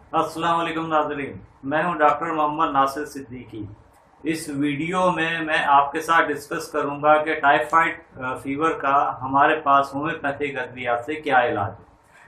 अस्सलाम वालेकुम नाज़रीन, मैं हूं डॉक्टर मोहम्मद नासिर सिद्दीकी। इस वीडियो में मैं आपके साथ डिस्कस करूंगा कि टाइफाइड फीवर का हमारे पास होम्योपैथिक अद्वियात से क्या इलाज है,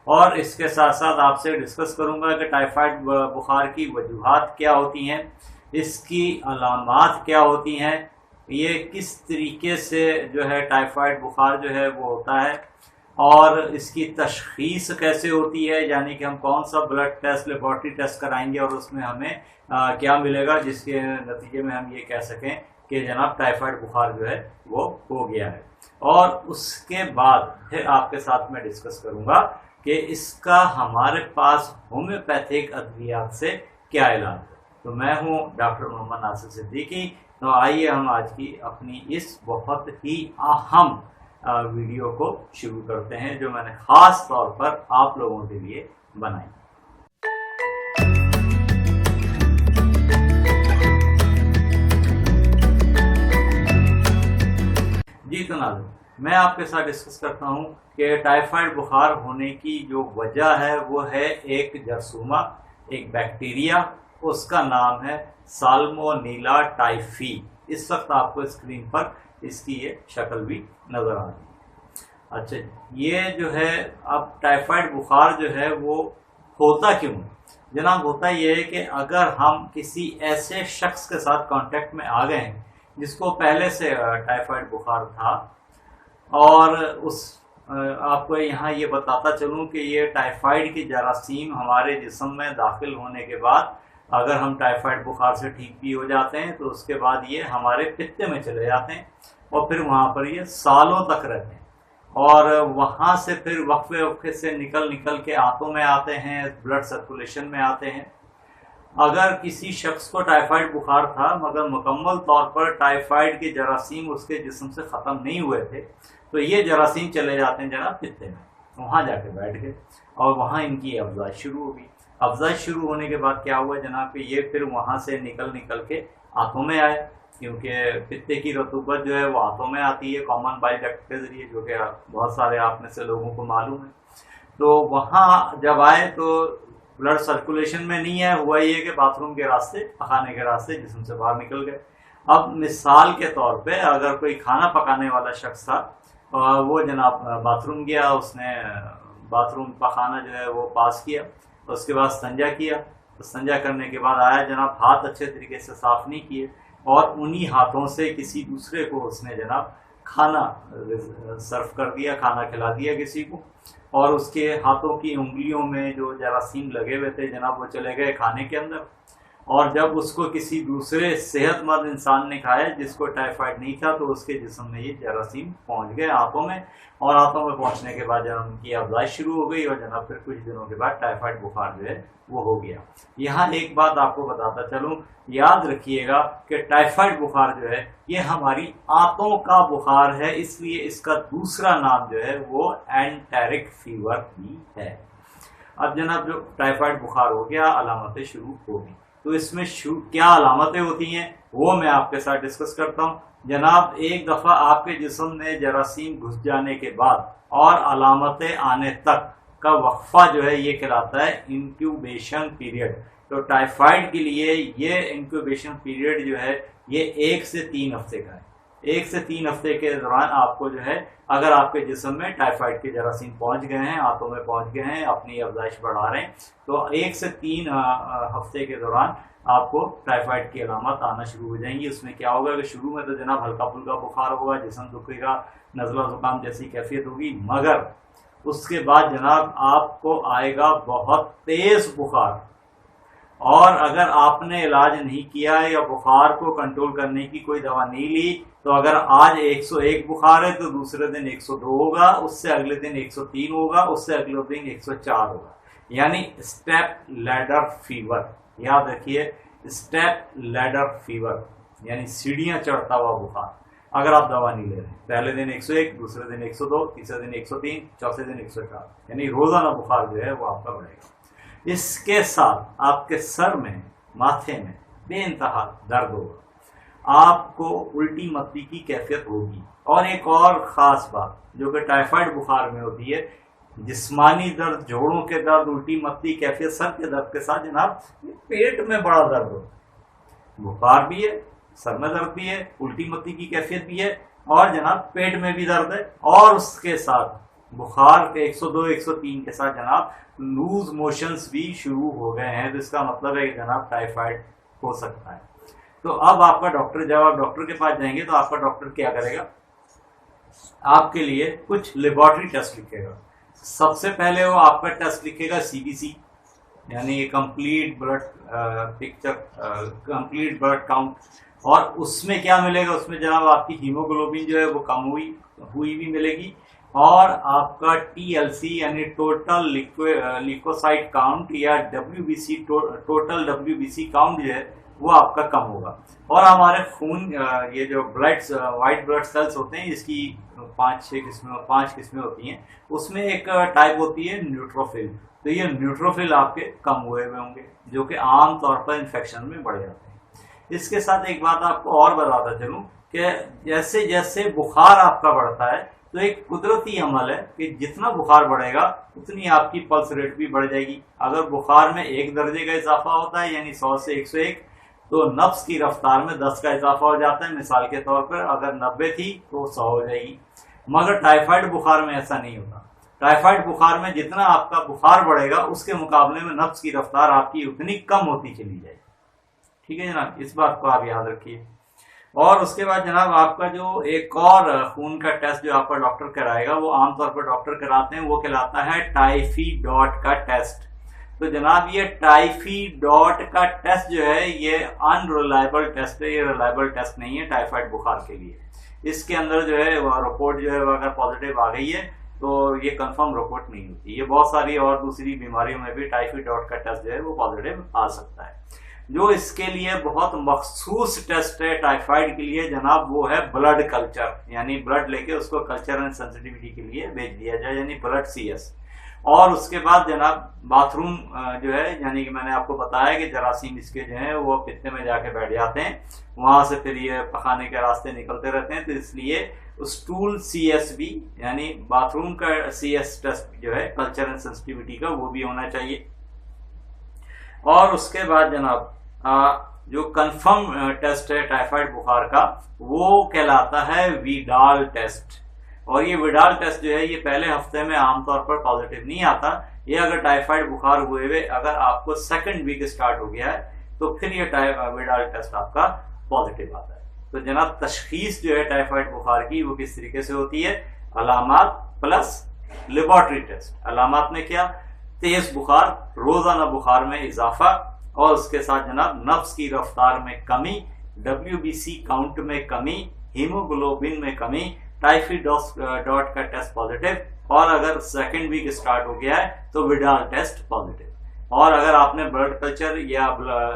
और इसके साथ साथ आपसे डिस्कस करूंगा कि टाइफाइड बुखार की वजूहात क्या होती हैं, इसकी अलामात क्या होती हैं, ये किस तरीके से जो है टाइफाइड बुखार जो है वो होता है, और इसकी तशखीस कैसे होती है, यानी कि हम कौन सा ब्लड टेस्ट लेबॉर्ट्री टेस्ट कराएंगे और उसमें हमें क्या मिलेगा जिसके नतीजे में हम ये कह सकें कि जनाब टाइफाइड बुखार जो है वो हो गया है। और उसके बाद फिर आपके साथ में डिस्कस करूंगा कि इसका हमारे पास होम्योपैथिक अद्वियात से क्या इलाज है। तो मैं हूं डॉक्टर मोहम्मद नासिर सिद्दीकी। तो आइए हम आज की अपनी इस बहुत ही अहम वीडियो को शुरू करते हैं, जो मैंने खास तौर पर आप लोगों के लिए बनाई। जी तो नाज़रीन, मैं आपके साथ डिस्कस करता हूं कि टाइफाइड बुखार होने की जो वजह है वो है एक जरसूमा, एक बैक्टीरिया, उसका नाम है साल्मोनेला टाइफी। इस वक्त आपको स्क्रीन पर इसकी ये शक्ल भी नजर आ रही है। अच्छा, ये जो है अब टाइफाइड बुखार जो है वो होता क्यों है जनाब? होता ये है कि अगर हम किसी ऐसे शख्स के साथ कांटेक्ट में आ गए हैं जिसको पहले से टाइफाइड बुखार था, और उस आपको यहाँ ये बताता चलूँ कि ये टाइफाइड की जरासीम हमारे जिस्म में दाखिल होने के बाद अगर हम टाइफाइड बुखार से ठीक भी हो जाते हैं तो उसके बाद ये हमारे पित्ते में चले जाते हैं और फिर वहाँ पर ये सालों तक रहते हैं, और वहाँ से फिर वक्फे वक्फे से निकल निकल के आंतों में आते हैं, ब्लड सर्कुलेशन में आते हैं। अगर किसी शख्स को टाइफाइड बुखार था मगर मुकम्मल तौर पर टाइफाइड के जरासीम उसके जिस्म से ख़त्म नहीं हुए थे, तो ये जरासीम चले जाते हैं जनाब पित्ते में, वहाँ जाके बैठ गए और वहाँ इनकी अफजाइश शुरू हो गई। अफजाइश शुरू होने के बाद क्या हुआ जनाब कि ये फिर वहाँ से निकल निकल के आंतों में आए, क्योंकि पित्ते की रतूबत जो है वो आंतों में आती है कॉमन बाइल डक्ट के जरिए, जो कि बहुत सारे आप में से लोगों को मालूम है। तो वहाँ जब आए तो ब्लड सर्कुलेशन में नहीं है, हुआ ये कि बाथरूम के रास्ते, पकाने के रास्ते जिस्म से बाहर निकल गए। अब मिसाल के तौर पे अगर कोई खाना पकाने वाला शख्स था, वो जनाब बाथरूम गया, उसने बाथरूम पखाना जो है वो पास किया, उसके बाद संजा किया, तो संजा करने के बाद आया जनाब, हाथ अच्छे तरीके से साफ नहीं किए और उन्हीं हाथों से किसी दूसरे को उसने जनाब खाना सर्व कर दिया, खाना खिला दिया किसी को, और उसके हाथों की उंगलियों में जो जरासीम लगे हुए थे जनाब वो चले गए खाने के अंदर। और जब उसको किसी दूसरे सेहतमंद इंसान ने खाया जिसको टाइफाइड नहीं था, तो उसके जिस्म में ये जरासीम पहुंच गए हाथों में, और हाथों में पहुंचने के बाद जब उनकी अफजाइश शुरू हो गई और जनाब फिर कुछ दिनों के बाद टाइफाइड बुखार जो है वो हो गया। यहाँ एक बात आपको बताता चलूँ, याद रखिएगा कि टाइफाइड बुखार जो है ये हमारी आंतों का बुखार है, इसलिए इसका दूसरा नाम जो है वो एंटेरिक फीवर भी है। अब जनाब जो टाइफाइड बुखार हो गया, अलामतें शुरू हो गई, तो इसमें क्या अलामतें होती हैं वो मैं आपके साथ डिस्कस करता हूं। जनाब एक दफा आपके जिस्म में जरासीम घुस जाने के बाद और अलामतें आने तक का वक्फा जो है ये कहलाता है इंक्यूबेशन पीरियड। तो टाइफाइड के लिए ये इंक्यूबेशन पीरियड जो है ये 1 से 3 हफ्ते का है। 1 से 3 हफ्ते के दौरान आपको जो है, अगर आपके जिस्म में टाइफाइड के जरासीम पहुंच गए हैं, आंतों में पहुंच गए हैं, अपनी अफजाइश बढ़ा रहे हैं, तो 1 से 3 हफ्ते के दौरान आपको टाइफाइड की अलामत आना शुरू हो जाएंगी। उसमें क्या होगा कि शुरू में तो जनाब हल्का फुल्का बुखार होगा, जिस्म दुखेगा, नज़ला जुकाम जैसी कैफियत होगी, मगर उसके बाद जनाब आपको आएगा बहुत तेज बुखार, और अगर आपने इलाज नहीं किया या बुखार को कंट्रोल करने की कोई दवा नहीं ली, तो अगर आज 101 बुखार है तो दूसरे दिन 102 होगा, उससे अगले दिन 103 होगा, उससे अगले दिन 104 होगा, यानी स्टेप लैडर फीवर। याद रखिए, स्टेप लैडर फीवर यानी सीढ़ियां चढ़ता हुआ बुखार, अगर आप दवा नहीं ले रहे। पहले दिन 101, दूसरे दिन 102, तीसरे दिन 103, चौथे दिन 104, यानी रोजाना बुखार जो है वो आपका बढ़ेगा। इसके साथ आपके सर में, माथे में बेइंतहा दर्द होगा, आपको उल्टी मत्ती की कैफियत होगी, और एक और ख़ास बात जो कि टाइफाइड बुखार में होती है, जिस्मानी दर्द, जोड़ों के दर्द, उल्टी मत्ती कैफियत, सर के दर्द के साथ जनाब पेट में बड़ा दर्द हो, बुखार भी है, सर में दर्द भी है, उल्टी मत्ती की कैफियत भी है और जनाब पेट में भी दर्द है और उसके साथ बुखार के 102 103 के साथ जनाब लूज मोशंस भी शुरू हो गए हैं, तो इसका मतलब है कि जनाब टाइफाइड हो सकता है। तो अब आपका डॉक्टर, जब आप डॉक्टर के पास जाएंगे तो आपका डॉक्टर क्या करेगा, आपके लिए कुछ लेबोरेटरी टेस्ट लिखेगा। सबसे पहले वो आपका टेस्ट लिखेगा सीबीसी, यानी complete blood picture, complete blood count, और उसमें क्या मिलेगा, उसमें जनाब आपकी हीमोग्लोबिन जो है वो कम हुई भी मिलेगी और आपका टीएलसी यानी टोटल लिकोसाइट काउंट या डब्ल्यूबीसी, टोटल डब्ल्यूबीसी काउंट जो है वो आपका कम होगा। और हमारे खून, ये जो ब्लड वाइट ब्लड सेल्स होते हैं, इसकी 5 किस्में होती हैं, उसमें एक टाइप होती है न्यूट्रोफिल। तो ये न्यूट्रोफिल आपके कम हुए होंगे, जो कि आम तौर पर इन्फेक्शन में बढ़ जाते हैं। इसके साथ एक बात आपको और बताता चलूं कि जैसे जैसे बुखार आपका बढ़ता है तो एक कुदरती अमल है कि जितना बुखार बढ़ेगा उतनी आपकी पल्स रेट भी बढ़ जाएगी। अगर बुखार में 1 दर्जे का इजाफा होता है यानी 100 से 101, तो नफ्स की रफ्तार में 10 का इजाफा हो जाता है। मिसाल के तौर पर अगर 90 थी तो 100 हो जाएगी, मगर टाइफाइड बुखार में ऐसा नहीं होता। टाइफाइड बुखार में जितना आपका बुखार बढ़ेगा उसके मुकाबले में नफ्स की रफ्तार आपकी उतनी कम होती चली जाएगी। ठीक है जनाब, इस बात को आप याद रखिए। और उसके बाद जनाब आपका जो एक और खून का टेस्ट जो आपका डॉक्टर कराएगा, वो आमतौर पर डॉक्टर कराते हैं, वो कहलाता है टाइफी डॉट का टेस्ट। तो जनाब ये टाइफी डॉट का टेस्ट जो है ये अनरिलायबल टेस्ट है, ये रिलायबल टेस्ट नहीं है टाइफाइड बुखार के लिए। इसके अंदर जो है रिपोर्ट जो है अगर पॉजिटिव आ गई है तो ये कंफर्म रिपोर्ट नहीं होती। ये बहुत सारी और दूसरी बीमारियों में भी टाइफी डॉट का टेस्ट जो है वो पॉजिटिव आ सकता है। जो इसके लिए बहुत मखसूस टेस्ट है टाइफाइड के लिए जनाब, वो है ब्लड कल्चर, यानी ब्लड लेके उसको कल्चर एंड सेंसिटिविटी के लिए भेज दिया जाए, यानी ब्लड CS। और उसके बाद जनाब बाथरूम जो है, यानी कि मैंने आपको बताया कि जरासीम इसके जो है वो पित्ते में जाके बैठ जाते हैं, वहां से फिर ये पखाने के रास्ते निकलते रहते हैं, तो इसलिए स्टूल CS भी, यानी बाथरूम का CS टेस्ट जो है कल्चर एंड सेंसिटिविटी का, वो भी होना चाहिए। और उसके बाद जनाब जो कंफर्म टेस्ट है टाइफाइड बुखार का, वो कहलाता है विडाल टेस्ट। और ये विडाल टेस्ट जो है ये पहले हफ्ते में आमतौर पर पॉजिटिव नहीं आता। ये अगर टाइफाइड बुखार हुए अगर आपको 2nd वीक स्टार्ट हो गया है तो फिर ये विडाल टेस्ट आपका पॉजिटिव आता है। तो जनाब तशखीस जो है टाइफाइड बुखार की वो किस तरीके से होती है, अलामात प्लस लेबोरेटरी टेस्ट। अलामात में क्या, तेज बुखार, रोजाना बुखार में इजाफा, और उसके साथ जनाब नफ्स की रफ्तार में कमी, WBC काउंट में कमी, हीमोग्लोबिन में कमी, टाइफी डॉट का टेस्ट पॉजिटिव, और अगर 2nd वीक स्टार्ट हो गया है तो विडाल टेस्ट पॉजिटिव। और अगर आपने ब्लड कल्चर या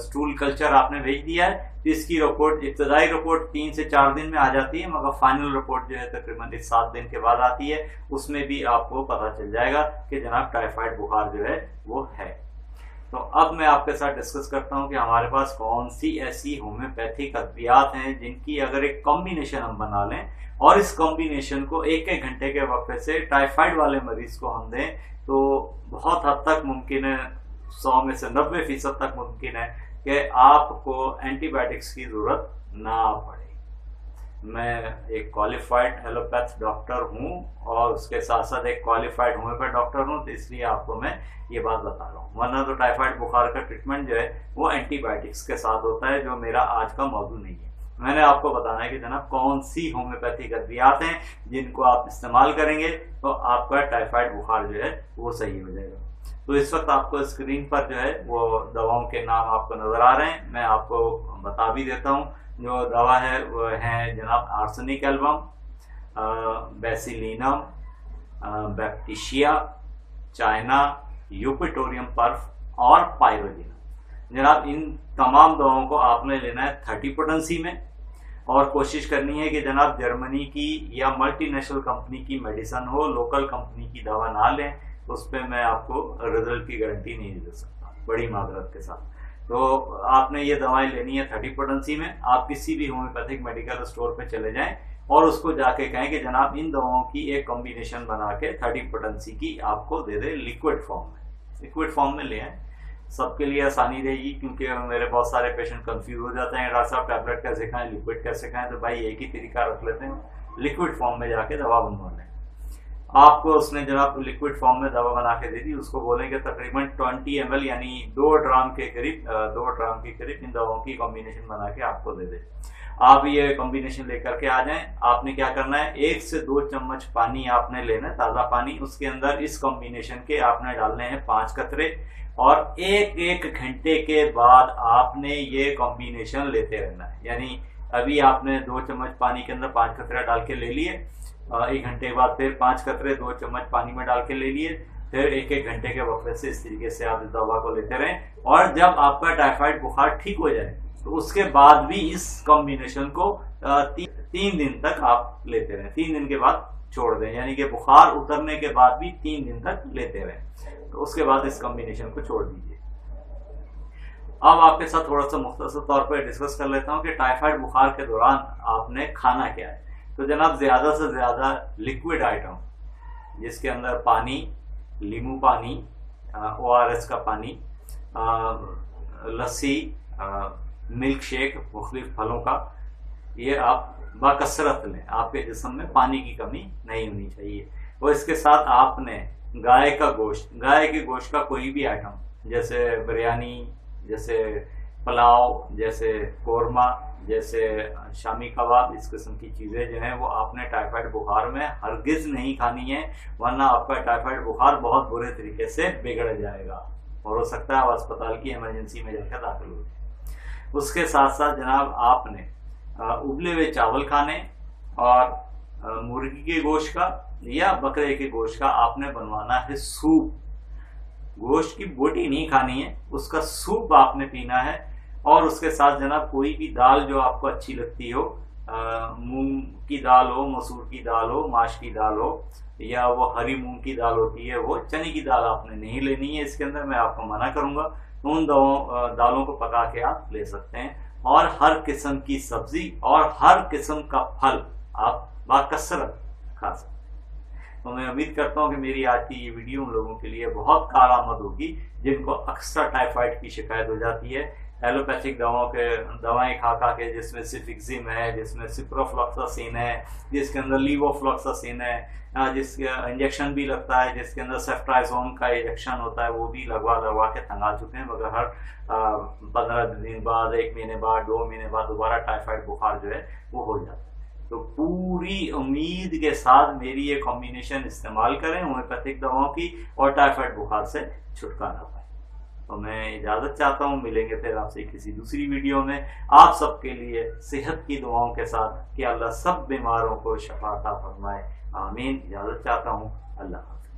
स्टूल कल्चर आपने भेज दिया है तो इसकी रिपोर्ट, इब्तदाई रिपोर्ट 3 से 4 दिन में आ जाती है, मगर फाइनल रिपोर्ट जो है तकरीबन 7 दिन के बाद आती है। उसमें भी आपको पता चल जाएगा कि जनाब टाइफाइड बुखार जो है वो है। तो अब मैं आपके साथ डिस्कस करता हूं कि हमारे पास कौन सी ऐसी होम्योपैथिक अद्वियात हैं जिनकी अगर एक कॉम्बिनेशन हम बना लें और इस कॉम्बिनेशन को 1-1 घंटे के वक्त से टाइफाइड वाले मरीज को हम दें तो बहुत हद तक मुमकिन है, 100 में से 90% तक मुमकिन है कि आपको एंटीबायोटिक्स की जरूरत ना पड़े। मैं एक क्वालिफाइड एलोपैथ डॉक्टर हूं और उसके साथ साथ एक क्वालिफाइड होम्योपैथ डॉक्टर हूं, तो इसलिए आपको मैं ये बात बता रहा हूं। वरना तो टाइफाइड बुखार का ट्रीटमेंट जो है वो एंटीबायोटिक्स के साथ होता है, जो मेरा आज का मौजू नहीं है। मैंने आपको बताना है कि जनाब कौन सी होम्योपैथिक अद्वियात हैं जिनको आप इस्तेमाल करेंगे तो आपका टाइफाइड बुखार जो है वो सही हो जाएगा। तो इस वक्त आपको स्क्रीन पर जो है वो दवाओं के नाम आपको नजर आ रहे हैं, मैं आपको बता भी देता हूँ। जो दवा है वो है जनाब आर्सेनिक एल्बम, बेसिलिनम, बैक्टीशिया, चाइना, यूपिटोरियम पर्फ और पायरोजिनम। जनाब इन तमाम दवाओं को आपने लेना है 30 पोटेंसी में, और कोशिश करनी है कि जनाब जर्मनी की या मल्टीनेशनल कंपनी की मेडिसिन हो, लोकल कंपनी की दवा ना लें, उस पर मैं आपको रिजल्ट की गारंटी नहीं दे सकता, बड़ी माजरत के साथ। तो आपने ये दवाएं लेनी है 30 पोटेंसी में। आप किसी भी होम्योपैथिक मेडिकल स्टोर पे चले जाएं और उसको जाके कहें कि जनाब इन दवाओं की एक कॉम्बिनेशन बना के 30 पोटेंसी की आपको दे दे लिक्विड फॉर्म में, लिक्विड फॉर्म में ले आए। सबके लिए आसानी रहेगी, क्योंकि मेरे बहुत सारे पेशेंट कंफ्यूज हो जाते हैं, डॉक्टर साहब टैबलेट कैसे खाएं, लिक्विड कैसे खाएं, तो भाई एक ही तरीका रख लेते हैं, लिक्विड फॉर्म में जाके दवा बनवा लें। आपको उसने जनाब लिक्विड फॉर्म में दवा बना के दे दी, उसको बोलेंगे तकरीबन 20 ml यानी 2 ड्राम के करीब इन दवाओं की कॉम्बिनेशन बना के आपको दे दे। आप ये कॉम्बिनेशन लेकर के आ जाएं। आपने क्या करना है, 1 से 2 चम्मच पानी आपने लेना है, ताज़ा पानी, उसके अंदर इस कॉम्बिनेशन के आपने डालने हैं 5 कतरे, और एक घंटे के बाद आपने ये कॉम्बिनेशन लेते रहना है। यानी अभी आपने 2 चम्मच पानी के अंदर 5 कतरे डाल के ले लिए, 1 घंटे के बाद फिर 5 कतरे 2 चम्मच पानी में डाल के ले लिए, फिर 1 घंटे के वक्त से इस तरीके से आप इस दवा को लेते रहें। और जब आपका टाइफाइड बुखार ठीक हो जाए तो उसके बाद भी इस कॉम्बिनेशन को 3 दिन तक आप लेते रहें, 3 दिन के बाद छोड़ दें, यानी कि बुखार उतरने के बाद भी 3 दिन तक लेते रहें, तो उसके बाद इस कॉम्बिनेशन को छोड़ दीजिए। अब आपके साथ थोड़ा सा मुख्तसर तौर पर डिस्कस कर लेता हूँ कि टाइफाइड बुखार के दौरान आपने खाना क्या है। तो जनाब ज्यादा से ज्यादा लिक्विड आइटम, जिसके अंदर पानी, नींबू पानी, ORS का पानी, लस्सी, मिल्क शेक मुख्तलिफ फलों का, ये आप बाकसरत लें, आपके जिस्म में पानी की कमी नहीं होनी चाहिए। और इसके साथ आपने गाय का गोश्त, गाय के गोश्त का कोई भी आइटम, जैसे बिरयानी, जैसे पुलाव, जैसे कोरमा, जैसे शामी कबाब, इस किस्म की चीज़ें जो हैं वो आपने टाइफाइड बुखार में हरगिज़ नहीं खानी है, वरना आपका टाइफाइड बुखार बहुत बुरे तरीके से बिगड़ जाएगा और हो सकता है आप अस्पताल की इमरजेंसी में जाकर दाखिल हो जाए। उसके साथ साथ जनाब आपने उबले हुए चावल खाने, और मुर्गी के गोश्त का या बकरे के गोश्त का आपने बनवाना है सूप। गोश्त की बोटी नहीं खानी है, उसका सूप आपने पीना है। और उसके साथ जनाब कोई भी दाल जो आपको अच्छी लगती हो, मूंग की दाल हो, मसूर की दाल हो, माश की दाल हो, या वो हरी मूंग की दाल होती है, वो चने की दाल आपने नहीं लेनी है इसके अंदर, मैं आपको मना करूंगा। उन दालों को पका के आप ले सकते हैं। और हर किस्म की सब्जी और हर किस्म का फल आप बाकसरत खा सकते हैं। तो मैं उम्मीद करता हूँ कि मेरी आज की ये वीडियो उन लोगों के लिए बहुत कारआमद होगी जिनको अक्सर टाइफाइड की शिकायत हो जाती है। एलोपैथिक दवाएं खा के, जिसमें सिफिक्सिम है, जिसमें सिप्रोफ्लॉक्सासिन है, जिसके अंदर लीवोफ्लॉक्सासिन है, जिसके इंजेक्शन भी लगता है, जिसके अंदर सेफ्ट्राइजोन का इंजेक्शन होता है, वो भी लगवा के तंगा चुके हैं, मगर हर 15 दिन बाद, 1 महीने बाद, 2 महीने बाद दोबारा टाइफाइड बुखार जो है वो हो जाता है। तो पूरी उम्मीद के साथ मेरी ये कॉम्बिनेशन इस्तेमाल करें होम्योपैथिक दवाओं की, और टाइफाइड बुखार से छुटकारा पाए। तो मैं इजाजत चाहता हूँ, मिलेंगे फिर आपसे किसी दूसरी वीडियो में। आप सबके लिए सेहत की दुआओं के साथ कि अल्लाह सब बीमारों को शफा अता फरमाए, आमीन। इजाजत चाहता हूँ, अल्लाह हाफ़िज़।